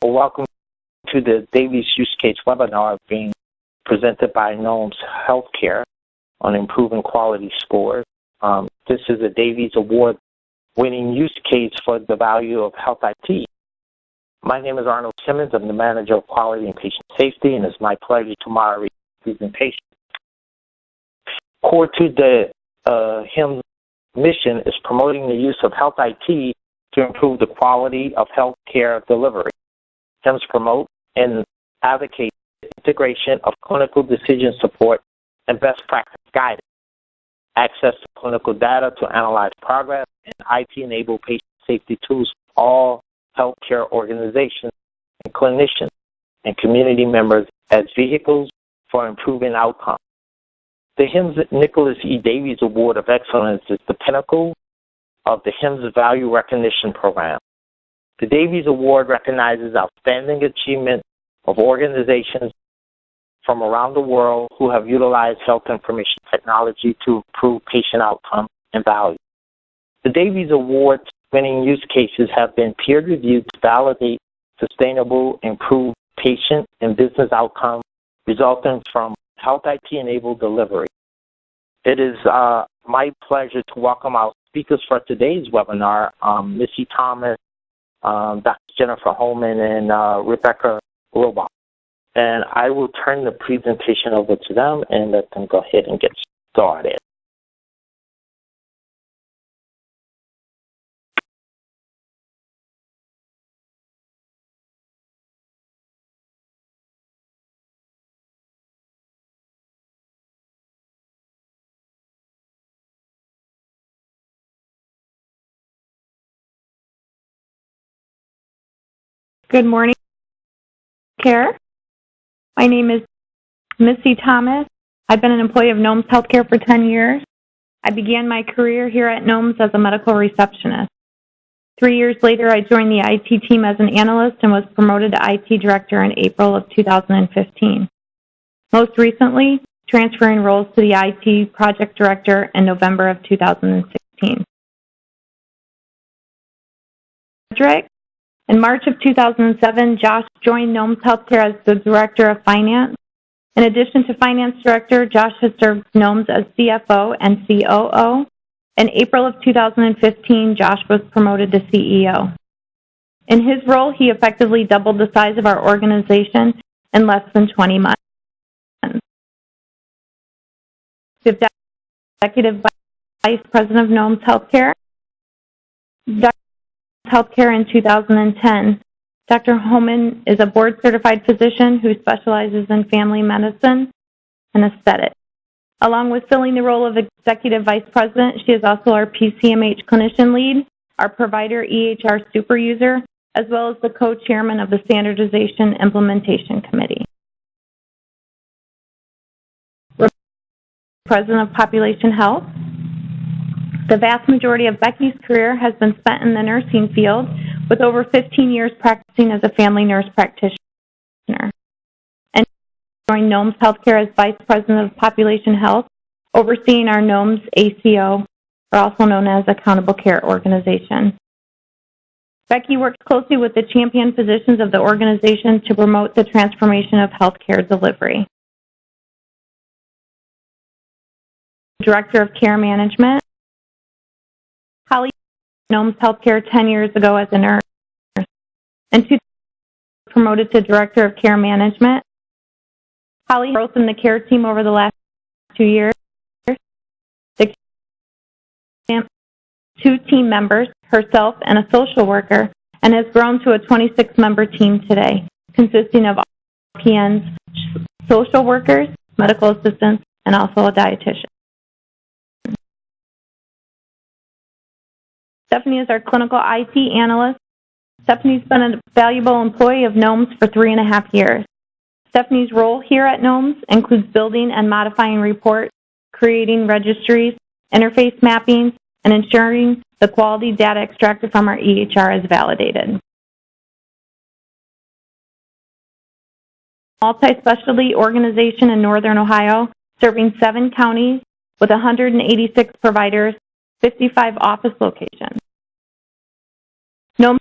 Well, welcome to the Davies Use Case webinar being presented by NOMS Healthcare on improving quality scores. This is a Davies Award-winning use case for the value of health IT. My name is Arnold Simmons. I'm the Manager of Quality and Patient Safety, and it's my pleasure to moderate the presentation. Core to the HIMSS mission is promoting the use of health IT to improve the quality of healthcare delivery. HIMSS promote and advocate the integration of clinical decision support and best practice guidance, access to clinical data to analyze progress, and IT-enabled patient safety tools for all healthcare organizations and clinicians and community members as vehicles for improving outcomes. The HIMSS Nicholas E. Davies Award of Excellence is the pinnacle of the HIMSS Value Recognition Program. The Davies Award recognizes outstanding achievement of organizations from around the world who have utilized health information technology to improve patient outcomes and value. The Davies Award winning use cases have been peer-reviewed to validate sustainable, improved patient and business outcomes resulting from health IT-enabled delivery. It is my pleasure to welcome our speakers for today's webinar, Missy Thomas, Dr. Jennifer Holman, and Rebecca Robach. And I will turn the presentation over to them and let them go ahead and get started. Good morning, Care. My name is Missy Thomas. I've been an employee of NOMS Healthcare for 10 years. I began my career here at NOMS as a medical receptionist. 3 years later, I joined the IT team as an analyst and was promoted to IT director in April of 2015. Most recently, transferring roles to the IT project director in November of 2016. In March of 2007, Josh joined NOMS Healthcare as the Director of Finance. In addition to Finance Director, Josh has served NOMS as CFO and COO. In April of 2015, Josh was promoted to CEO. In his role, he effectively doubled the size of our organization in less than 20 months. The Executive Vice President of NOMS Healthcare, Healthcare in 2010. Dr. Holman is a board-certified physician who specializes in family medicine and aesthetics. Along with filling the role of Executive Vice President, she is also our PCMH Clinician Lead, our Provider EHR Super User, as well as the co-chairman of the Standardization Implementation Committee. President of Population Health. The vast majority of Becky's career has been spent in the nursing field, with over 15 years practicing as a family nurse practitioner. And joined NOMS Healthcare as Vice President of Population Health, overseeing our NOMS ACO, or also known as Accountable Care Organization. Becky works closely with the champion physicians of the organization to promote the transformation of healthcare delivery. Director of Care Management. Holly NOMS Healthcare 10 years ago as a nurse, and promoted to Director of Care Management. Holly growth in the care team over the last 2 years. The 2 team members, herself and a social worker, and has grown to a 26-member team today, consisting of PNs, social workers, medical assistants, and also a dietitian. Stephanie is our clinical IT analyst. Stephanie's been a valuable employee of NOMS for 3.5 years. Stephanie's role here at NOMS includes building and modifying reports, creating registries, interface mappings, and ensuring the quality data extracted from our EHR is validated. Multi-specialty organization in Northern Ohio, serving 7 counties with 186 providers, 55 office locations. NOMS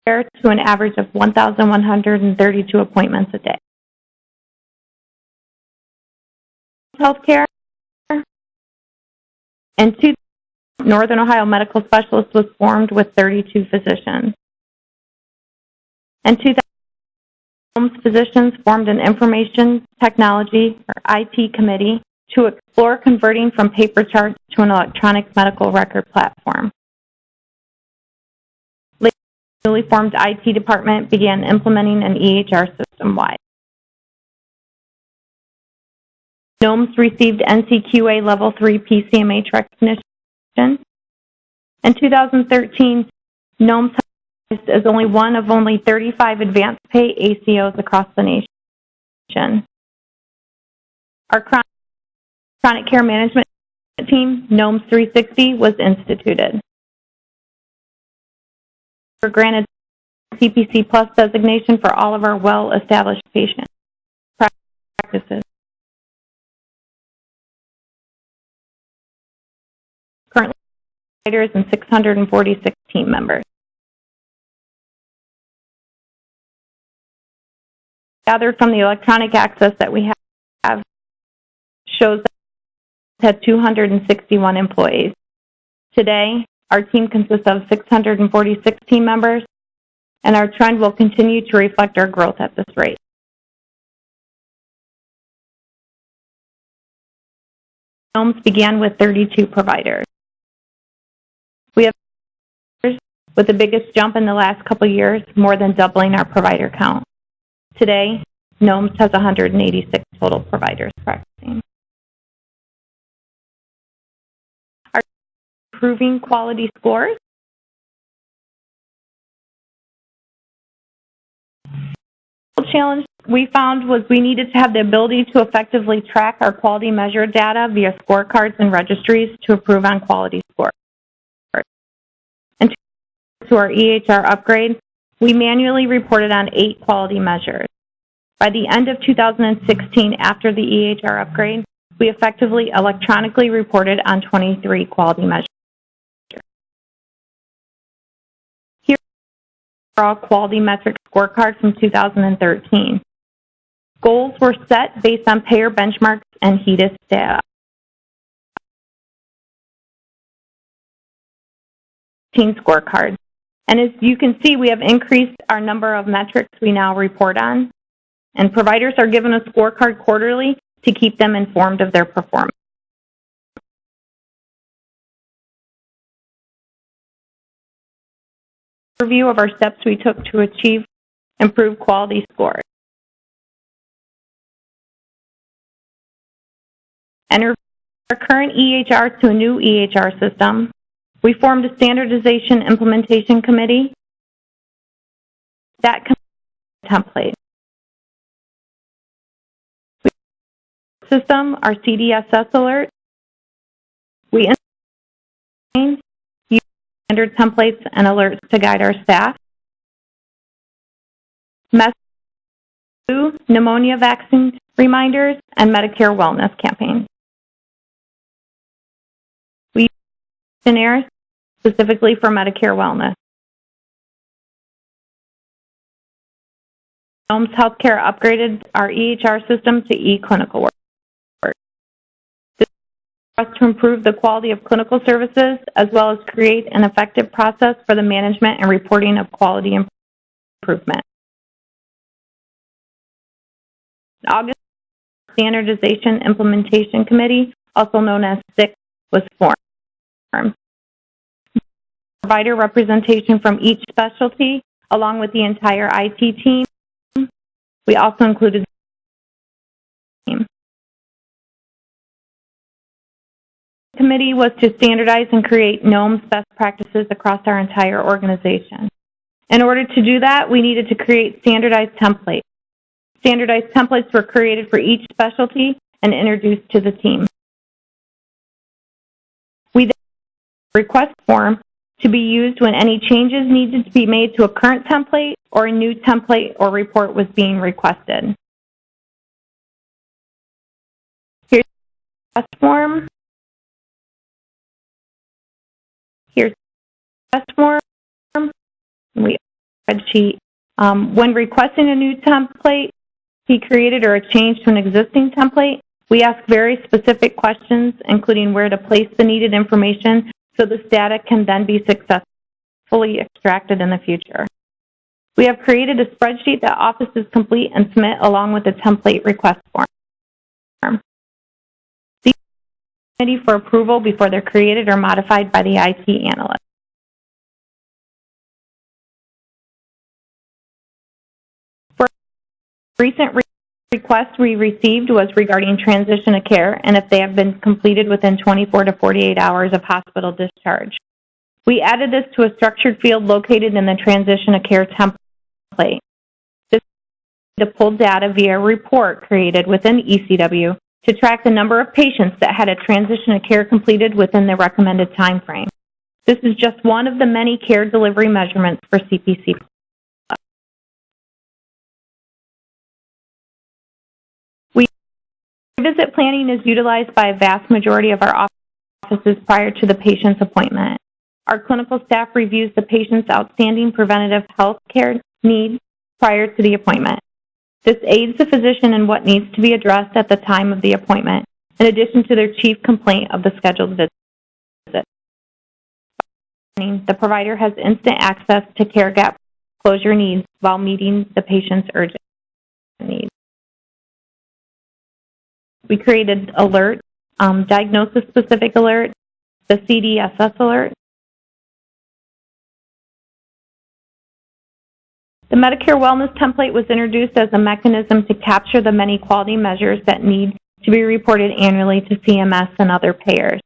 to an average of 1,132 appointments a day. Healthcare, and two Northern Ohio Medical Specialists was formed with 32 physicians. And 2,000 NOMS physicians formed an Information Technology, or IT, committee to explore converting from paper charts to an electronic medical record platform. The newly formed IT department began implementing an EHR system-wide. NOMS received NCQA Level 3 PCMH recognition. In 2013, NOMS as only one of only 35 advanced pay ACOs across the nation. Our chronic care management team, NOMS 360, was instituted. We're granted CPC Plus designation for all of our well-established patient practices. Currently, providers and 646 team members. Gathered from the electronic access that we have shows that we had 261 employees. Today, our team consists of 646 team members, and our trend will continue to reflect our growth at this rate. NOMS began with 32 providers. We have, with the biggest jump in the last couple of years, more than doubling our provider count. Today, NOMS has 186 total providers practicing. Our improving quality scores. The challenge we found was we needed to have the ability to effectively track our quality measure data via scorecards and registries to improve on quality scores. And to our EHR upgrade, we manually reported on 8 quality measures. By the end of 2016, after the EHR upgrade, we effectively electronically reported on 23 quality measures. Here are our quality metric scorecards from 2013. Goals were set based on payer benchmarks and HEDIS data. Scorecards. And as you can see, we have increased our number of metrics we now report on, and providers are given a scorecard quarterly to keep them informed of their performance. Review of our steps we took to achieve improved quality scores. And our current EHR to a new EHR system. We formed a standardization implementation committee that template. System, our CDSS alert. We use standard templates and alerts to guide our staff. Pneumonia vaccine reminders and Medicare wellness campaigns. We use questionnaires specifically for Medicare wellness. NOMS Healthcare upgraded our EHR system to eClinical work. This is to improve the quality of clinical services as well as create an effective process for the management and reporting of quality improvement. In August, the Standardization Implementation Committee, also known as SIC, was formed. Provider representation from each specialty, along with the entire IT team. We also included the team. The committee was to standardize and create NOMS best practices across our entire organization. In order to do that, we needed to create standardized templates. Standardized templates were created for each specialty and introduced to the team. We then request form to be used when any changes needed to be made to a current template or a new template or report was being requested. Here's the request form. Here's the request form. We spreadsheet. When requesting a new template be created or a change to an existing template, we ask very specific questions, including where to place the needed information so this data can then be successfully extracted in the future. We have created a spreadsheet that offices complete and submit along with the template request form. These are ready for approval before they're created or modified by the IT analyst. For recent request we received was regarding transition of care and if they have been completed within 24 to 48 hours of hospital discharge. We added this to a structured field located in the transition of care template. This is to pull data via a report created within ECW to track the number of patients that had a transition of care completed within the recommended time frame. This is just one of the many care delivery measurements for CPC. Visit planning is utilized by a vast majority of our offices prior to the patient's appointment. Our clinical staff reviews the patient's outstanding preventative health care needs prior to the appointment. This aids the physician in what needs to be addressed at the time of the appointment, in addition to their chief complaint of the scheduled visit. The provider has instant access to care gap closure needs while meeting the patient's urgent needs. We created alert, diagnosis-specific alert, the CDSS alert. The Medicare Wellness Template was introduced as a mechanism to capture the many quality measures that need to be reported annually to CMS and other payers.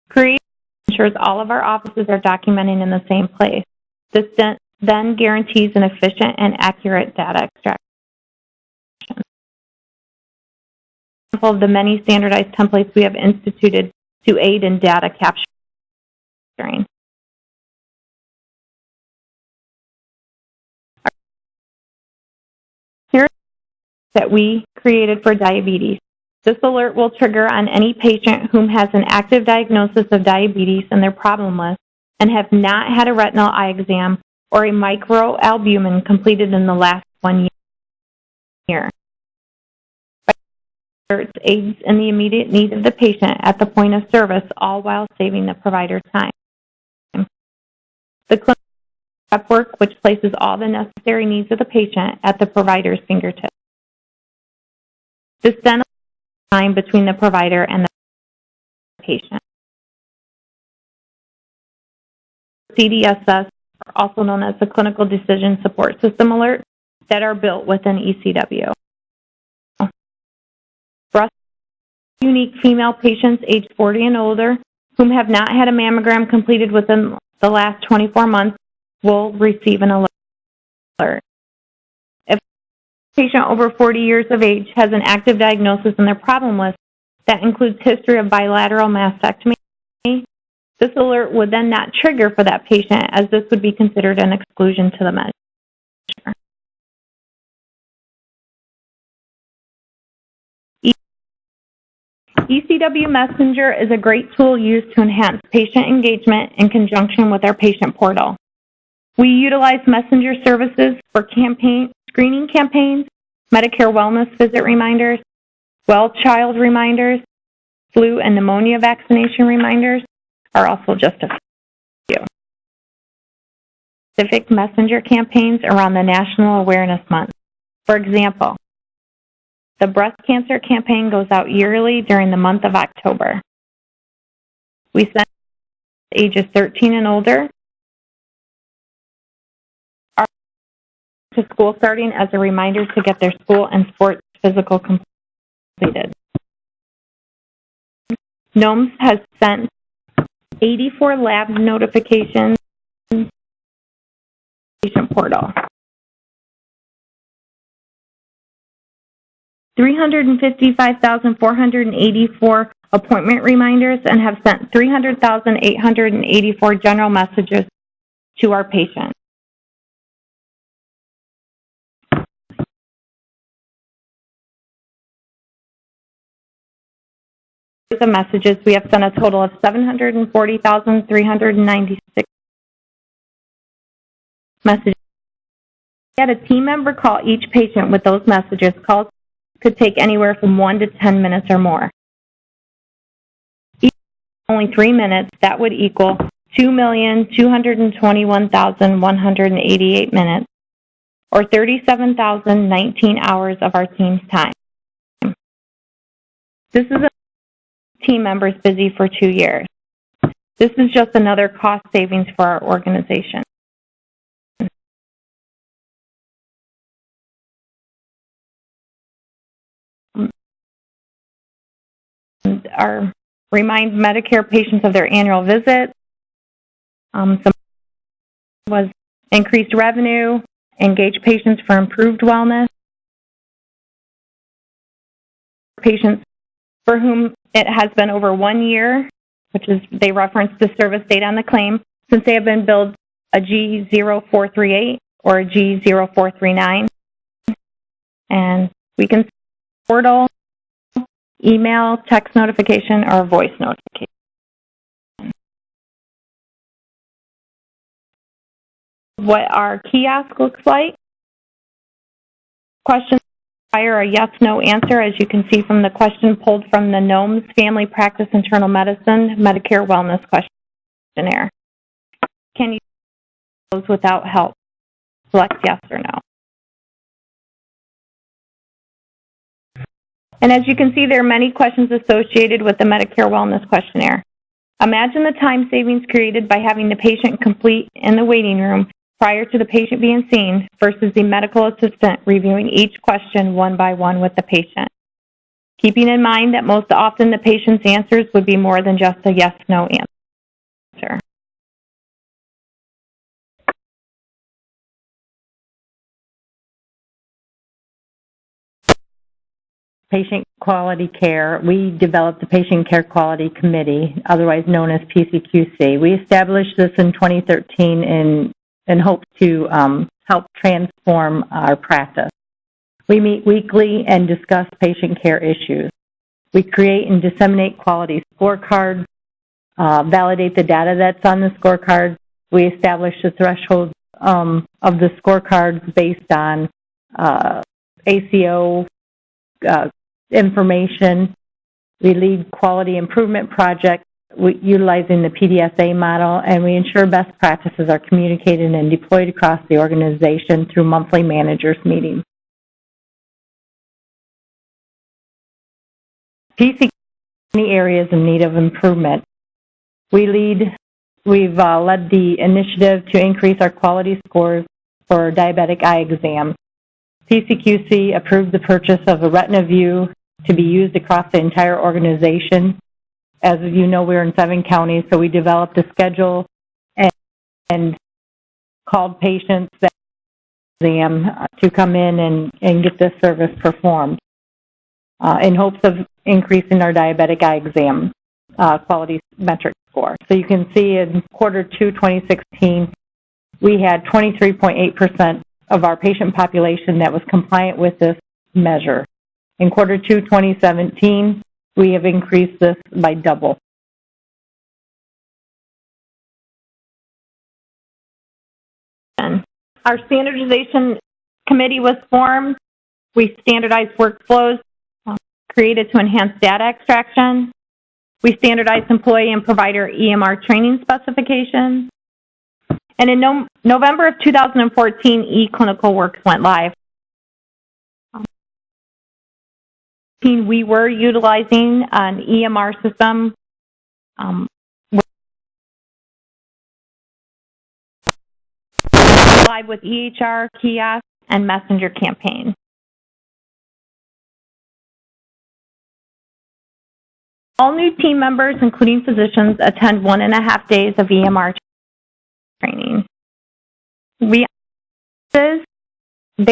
Create ensures all of our offices are documenting in the same place. This then guarantees an efficient and accurate data extraction. Of the many standardized templates we have instituted to aid in data capturing. Here is that we created for diabetes. This alert will trigger on any patient whom has an active diagnosis of diabetes in their problem list and have not had a retinal eye exam or a microalbumin completed in the last 1 year. Aids in the immediate need of the patient at the point of service, all while saving the provider time. The clinical prep work, which places all the necessary needs of the patient at the provider's fingertips. This then allows time between the provider and the patient. CDSS, also known as the Clinical Decision Support System Alert, that are built within ECW. For us, unique female patients aged 40 and older whom have not had a mammogram completed within the last 24 months will receive an alert. If a patient over 40 years of age has an active diagnosis in their problem list that includes history of bilateral mastectomy, this alert would then not trigger for that patient, as this would be considered an exclusion to the measure. ECW Messenger is a great tool used to enhance patient engagement in conjunction with our patient portal. We utilize Messenger services for screening campaigns, Medicare wellness visit reminders, well child reminders, flu and pneumonia vaccination reminders are also just a few. Specific Messenger campaigns around the National Awareness Month. For example, the breast cancer campaign goes out yearly during the month of October. We send ages 13 and older to school starting as a reminder to get their school and sports physical completed. NOMS has sent 84 lab notifications to the patient portal. 355,484 appointment reminders and have sent 300,884 general messages to our patients. The messages, we have sent a total of 740,396 messages. We had a team member call each patient with those messages. Calls could take anywhere from 1 to 10 minutes or more. Each only 3 minutes, that would equal 2,221,188 minutes, or 37,019 hours of our team's time. This is a team members busy for 2 years. This is just another cost savings for our organization. Remind Medicare patients of their annual visit. Some was increased revenue, engage patients for improved wellness. Patients for whom it has been over 1 year, which is, they reference the service date on the claim, since they have been billed a G0438 or a G0439. And we can portal, email, text notification, or voice notification. What our kiosk looks like. Questions require a yes/no answer, as you can see from the question pulled from the NOMS Family Practice Internal Medicine Medicare Wellness Questionnaire. Can you do those without help? Select yes or no. And as you can see, there are many questions associated with the Medicare Wellness Questionnaire. Imagine the time savings created by having the patient complete in the waiting room prior to the patient being seen versus the medical assistant reviewing each question one by one with the patient. Keeping in mind that most often the patient's answers would be more than just a yes/no answer. Patient quality care. We developed the Patient Care Quality Committee, otherwise known as PCQC. We established this in 2013 in hope to help transform our practice. We meet weekly and discuss patient care issues. We create and disseminate quality scorecards, validate the data that's on the scorecards. We establish the thresholds of the scorecards based on ACO information. We lead quality improvement projects utilizing the PDSA model, and we ensure best practices are communicated and deployed across the organization through monthly managers meetings. PC many areas in need of improvement. We've led the initiative to increase our quality scores for diabetic eye exams. PCQC approved the purchase of a retina view to be used across the entire organization. As you know, we're in 7 counties, so we developed a schedule and called patients that exam to come in and get this service performed in hopes of increasing our diabetic eye exam quality metric score. So you can see in Q2 2016, we had 23.8% of our patient population that was compliant with this measure. In Q2 2017, we have increased this by double. Our standardization committee was formed. We standardized workflows created to enhance data extraction. We standardized employee and provider EMR training specifications. And in November of 2014, eClinicalWorks went live. We were utilizing an EMR system live with EHR, kiosk, and messenger campaign. All new team members, including physicians, attend 1.5 days of EMR training. They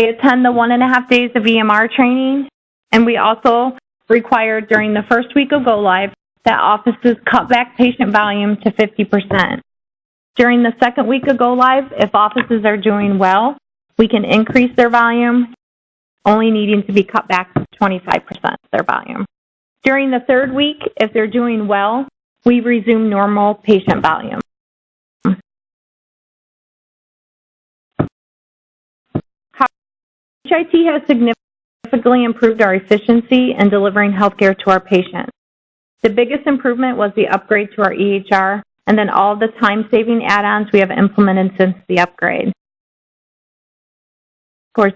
attend the 1.5 days of EMR training, and we also require during the first week of go live that offices cut back patient volume to 50%. During the second week of go live, if offices are doing well, we can increase their volume, only needing to be cut back to 25% of their volume. During the third week, if they're doing well, we resume normal patient volume. HIT has significantly improved our efficiency in delivering healthcare to our patients. The biggest improvement was the upgrade to our EHR, and then all the time-saving add-ons we have implemented since the upgrade. Of course,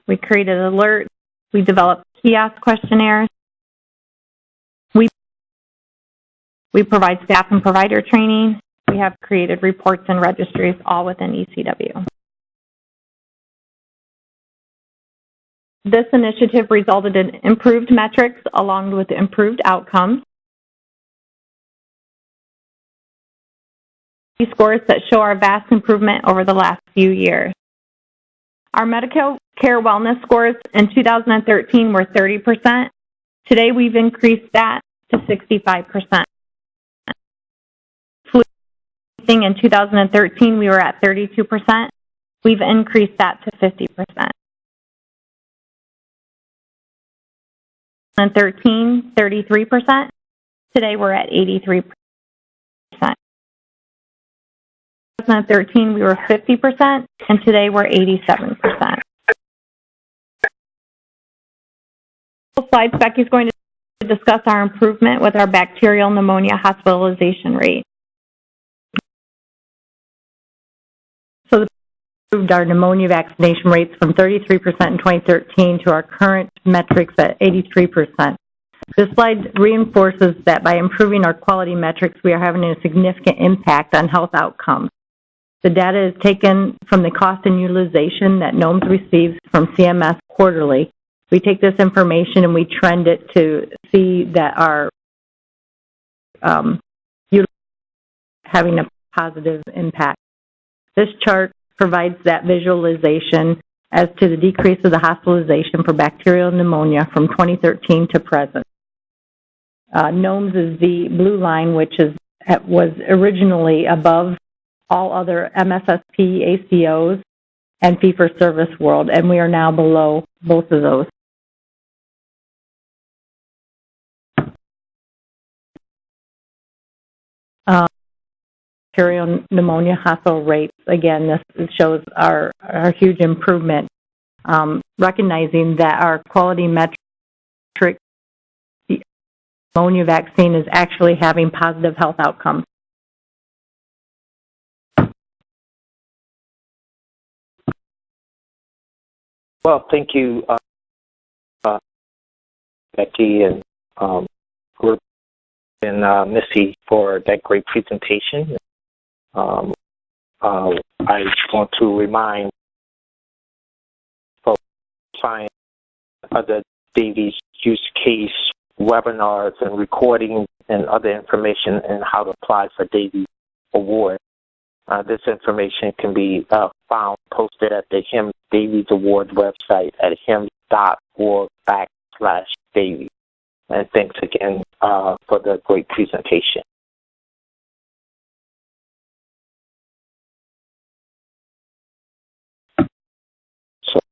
we created alerts, we developed kiosk questionnaires, we provide staff and provider training, we have created reports and registries, all within ECW. This initiative resulted in improved metrics along with improved outcomes. Scores that show our vast improvement over the last few years. Our medical care wellness scores in 2013 were 30%. Today we've increased that to 65%. Flu in 2013 we were at 32%. We've increased that to 50%. In 2013, 33%. Today we're at 83%. 2013, we were 50%, and today we're 87%. Slides, Becky's going to discuss our improvement with our bacterial pneumonia hospitalization rate. So we improved our pneumonia vaccination rates from 33% in 2013 to our current metrics at 83%. This slide reinforces that by improving our quality metrics, we are having a significant impact on health outcomes. The data is taken from the cost and utilization that NOMS receives from CMS quarterly. We take this information and we trend it to see that our having a positive impact. This chart provides that visualization as to the decrease of the hospitalization for bacterial pneumonia from 2013 to present. NOMS is the blue line, which was originally above all other MSSP, ACOs, and fee-for-service world, and we are now below both of those. Bacterial pneumonia hospital rates, again, this shows our huge improvement, recognizing that our quality metric, the pneumonia vaccine is actually having positive health outcomes. Well, thank you, Becky and Group and Missy for that great presentation. I want to remind folks to find other Davies use case webinars and recordings and other information and how to apply for Davies Award. This information can be found posted at the HIMSS Davies Award website at hims.org/Davies. And thanks again for the great presentation.